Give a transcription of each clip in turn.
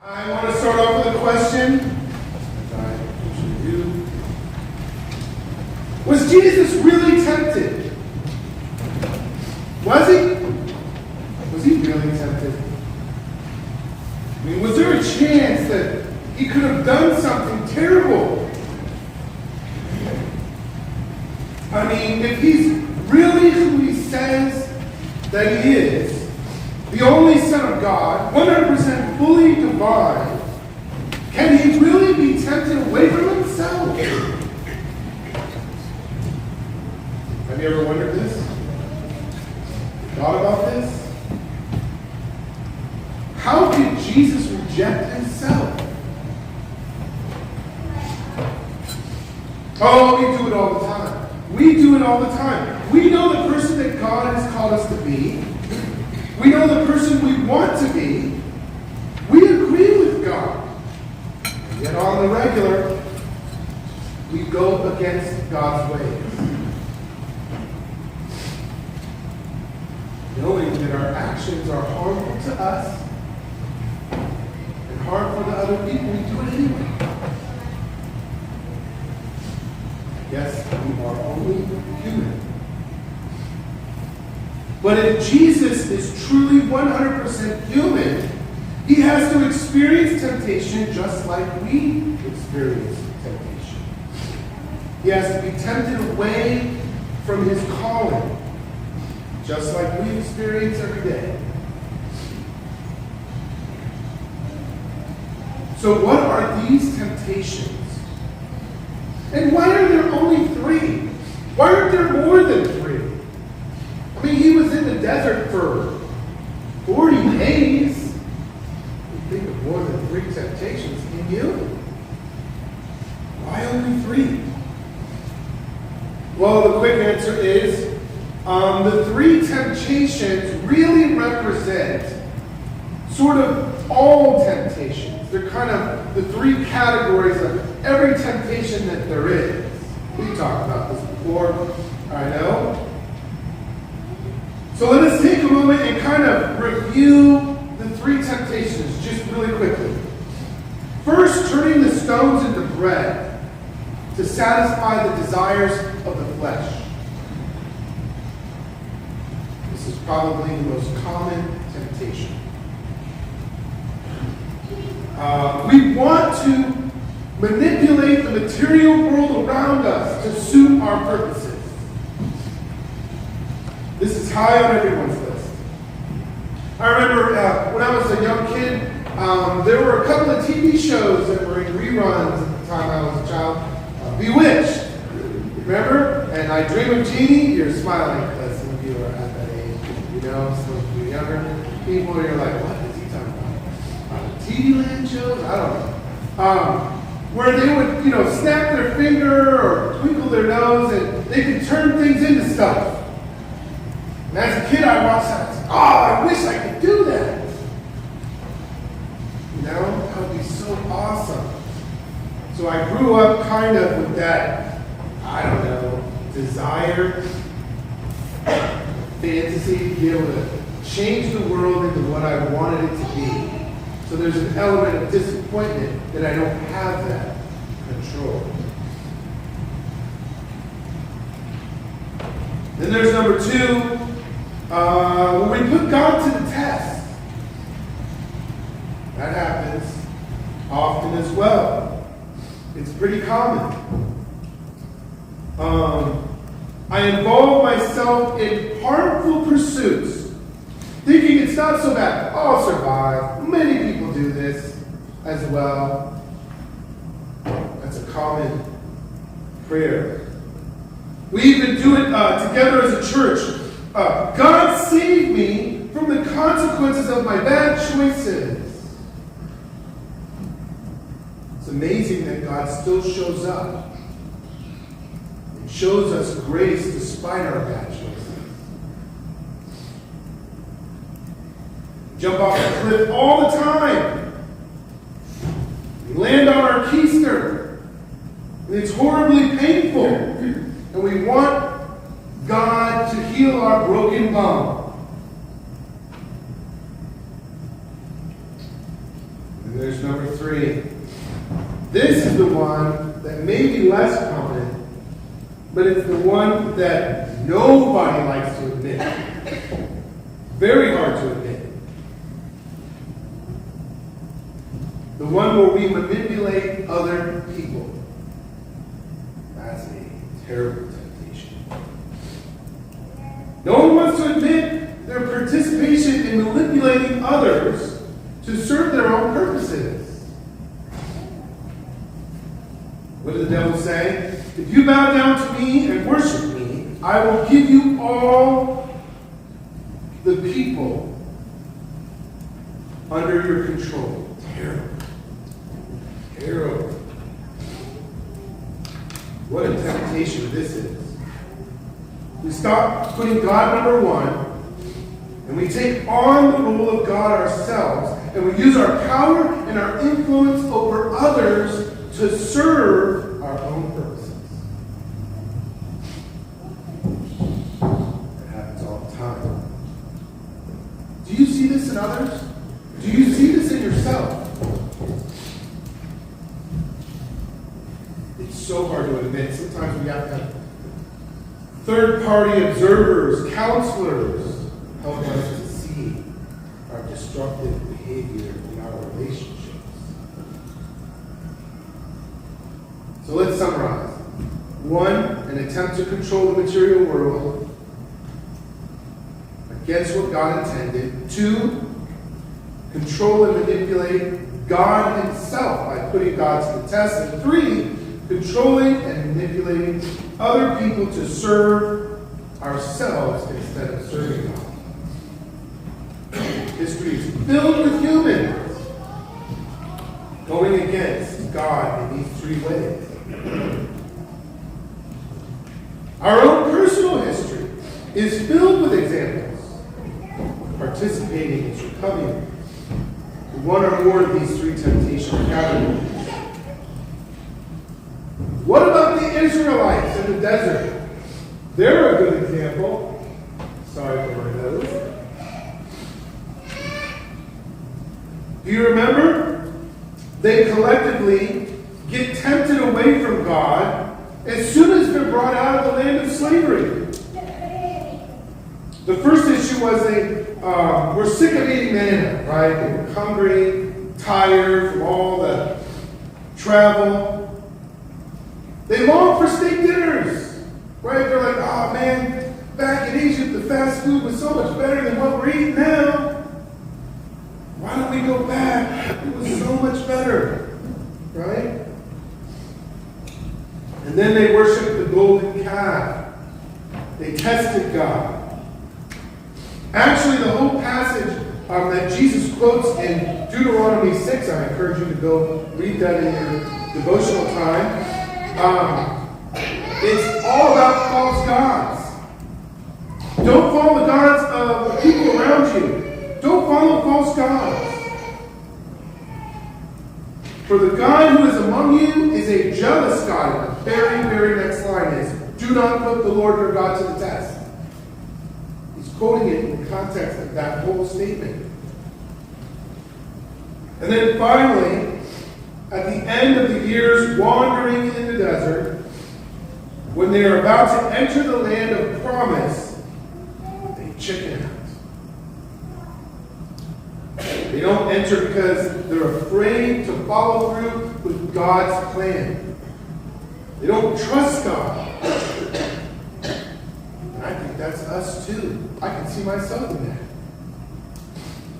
I want to start off with a question, as I usually do. Was Jesus really tempted? Was he? Was he really tempted? I mean, was there a chance that he could have done something terrible? I mean, if he's really who he says that he is, the only Son of God, 100% fully divine, can he really be tempted away from himself? Have you ever wondered this? Thought about this? How could Jesus reject himself? Oh, we do it all the time. We do it all the time. We know the person that God has called us to be. We know the person we want to be. We agree with God. And yet on the regular, we go against God's ways. Knowing that our actions are harmful to us and harmful to other people, we do it anyway. Yes, we are only human. But if Jesus is truly 100% human, he has to experience temptation just like we experience temptation. He has to be tempted away from his calling, just like we experience every day. So what are these temptations? And why are there only 3? Why aren't there more than 3? I mean, he was in the desert for 40 days. You think of more than 3 temptations in you? Why only 3? Well, the quick answer is the 3 temptations really represent sort of all temptations. They're kind of the 3 categories of every temptation that there is. We talked about this before, I know. So let us take a moment and kind of review the 3 temptations just really quickly. First, turning the stones into bread to satisfy the desires of the flesh. This is probably the most common temptation. We want to manipulate the material world around us to suit our purposes. This is high on everyone's list. I remember when I was a young kid, there were a couple of TV shows that were in reruns at the time I was a child. Bewitched, remember? And I Dream of Jeannie. You're smiling because some of you are at that age. You know, some of you younger people, you're like, what is he talking about? TV land shows? I don't know. Where they would, snap their finger or twinkle their nose and they could turn things into stuff. And as a kid, I watched that. I said, I wish I could do that. That would be so awesome. So I grew up kind of with that, desire, fantasy to be able to change the world into what I wanted it to be. So there's an element of disappointment that I don't have that control. Then there's number 2. When we put God to the test, that happens often as well. It's pretty common. I involve myself in harmful pursuits, thinking it's not so bad. I'll survive. Many people do this as well. That's a common prayer. We even do it together as a church. God save me from the consequences of my bad choices. It's amazing that God still shows up and shows us grace despite our bad choices. We jump off the cliff all the time. We land on our keister, and it's horribly painful. And we want God to heal our broken bone. And there's number 3. This is the one that may be less common, but it's the one that nobody likes to admit. Very hard to admit. The one where we manipulate other people. That's a terrible temptation. No one wants to admit their participation in manipulating others to serve their own purposes. What did the devil say? If you bow down to me and worship me, I will give you all the people under your control. Terrible. Terrible. What a temptation this is. We stop putting God number 1, and we take on the role of God ourselves, and we use our power and our influence over others to serve our own purposes. It happens all the time. Do you see this in others? Do you see this in yourself? It's so hard to admit. Sometimes we have to have third-party observers, counselors, help us to see our destructive behavior in our relationships. So let's summarize. 1, an attempt to control the material world against what God intended. 2, control and manipulate God himself by putting God to the test. And 3, controlling and manipulating other people to serve ourselves instead of serving God. History is filled with humans going against God in these 3 ways. Our own personal history is filled with examples of participating in succumbing to one or more of these 3 temptation categories. What about the Israelites in the desert? They're a good example. Sorry for my nose. Do you remember? They collectively get tempted away from God as soon as they're brought out of the land of slavery. The first issue was they were sick of eating manna, right? They were hungry, tired from all the travel. They long for steak dinners, right? They're like, oh man, back in Egypt, the fast food was so much better than what we're eating now. Why don't we go back? It was so much better, right? And then they worshiped the golden calf. They tested God. Actually, the whole passage that Jesus quotes in Deuteronomy 6, I encourage you to go read that in your devotional time. It's all about false gods. Don't follow the gods of the people around you. Don't follow false gods. For the God who is among you is a jealous God. And the very, very next line is, do not put the Lord your God to the test. He's quoting it in the context of that whole statement. And then finally, at the end of the years wandering in the desert, when they are about to enter the land of promise, they chicken out. They don't enter because they're afraid to follow through with God's plan. They don't trust God. And I think that's us too. I can see myself in that.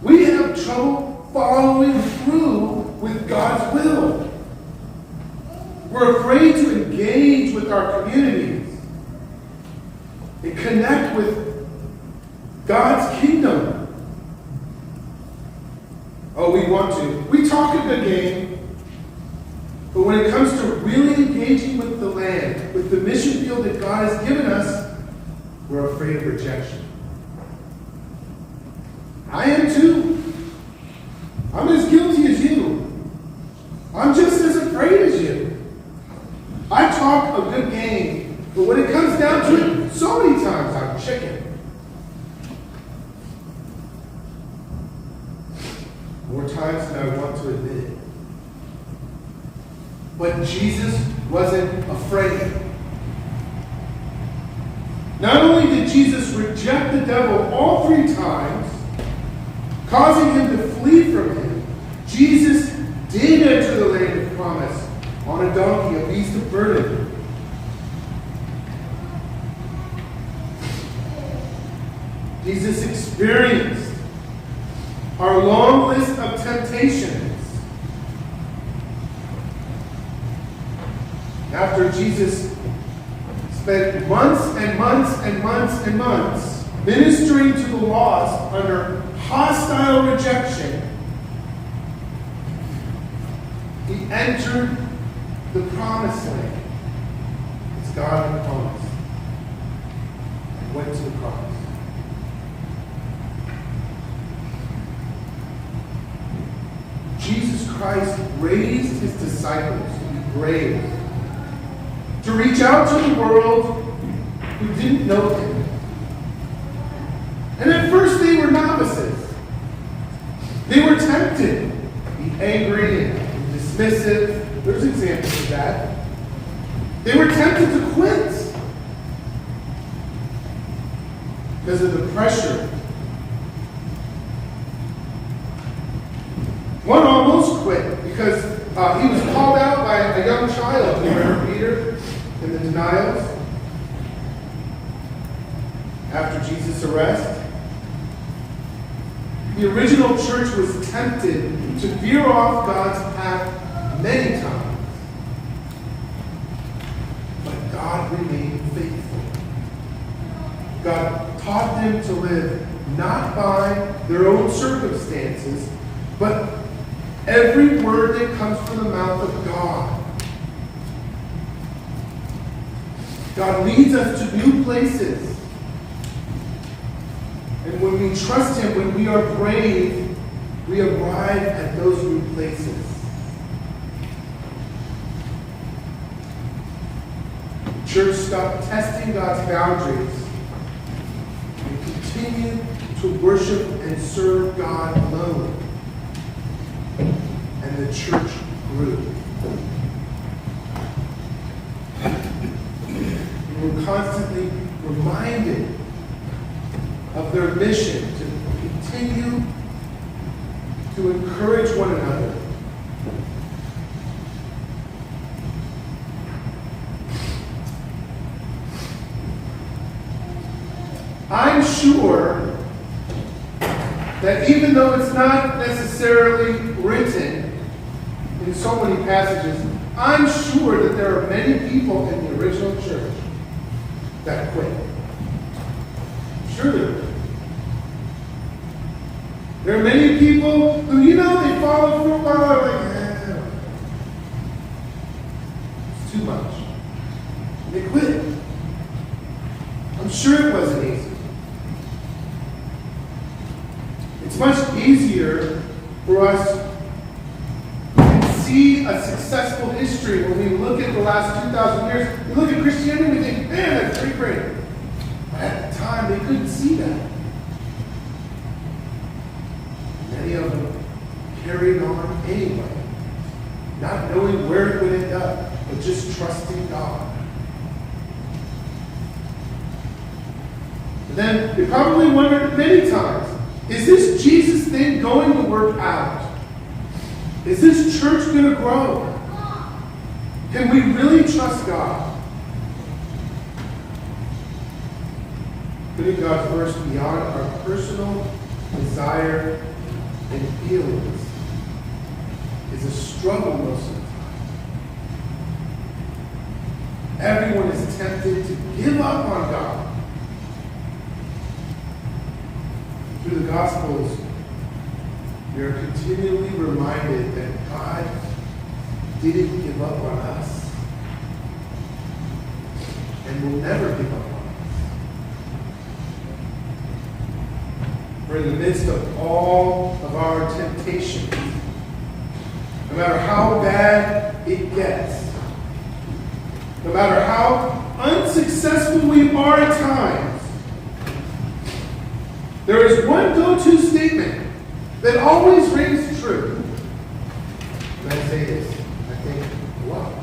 We have trouble following through with God's will. We're afraid to engage with our communities and connect with God's kingdom. Oh, we want to. We talk a good game, but when it comes to really engaging with the land, with the mission field that God has given us, we're afraid of rejection. I am too. I'm as guilty as you. I'm just as afraid as you. I talk a good game, but when it comes down to it, so many times I'm chicken. More times than I want to admit it. But Jesus wasn't afraid. Not only did Jesus reject the devil all 3 times, causing him to flee from him, Jesus did enter the land of promise on a donkey, a beast of burden. Jesus experienced our long list of temptations. After Jesus spent months and months and months and months ministering to the lost under hostile rejection, he entered the promised land. It's God who promised. And went to the cross. Jesus Christ raised his disciples to be brave, to reach out to the world who didn't know him. And at first they were novices. They were tempted to be angry and dismissive. There's examples of that. They were tempted to quit because of the pressure. One almost quit because he was called out by a young child. You remember Peter in the denials? After Jesus' arrest, the original church was tempted to veer off God's path many times. But God remained faithful. God taught them to live not by their own circumstances, but every word that comes from the mouth of God. God leads us to new places. And when we trust him, when we are brave, we arrive at those new places. The church stopped testing God's boundaries and continued to worship and serve God alone. And the church grew. We were constantly reminded of their mission to continue to encourage one another. I'm sure that even though it's not necessarily written in so many passages, I'm sure that there are many people in the original church that quit. Sure there are. There are many people who, they follow for a while, like, it's too much. And they quit. I'm sure it wasn't easy. It's much easier for us to see a successful history when we look at the last 2,000 years. We look at Christianity and we think, man, that's pretty great. But at the time, they couldn't see that. Many of them carried on anyway, not knowing where it would end up, but just trusting God. And then they probably wondered many times, is this Jesus thing going to work out? Is this church going to grow? Can we really trust God? Putting God's first beyond our personal desire and feelings is a struggle most of the time. Everyone is tempted to give up on God. Through the Gospels, we are continually reminded that God didn't give up on us and will never give up on us. We're in the midst of all of our temptations. No matter how bad it gets, no matter how unsuccessful we are at times, there is one go-to statement that always rings true. And I say this, I think, wow.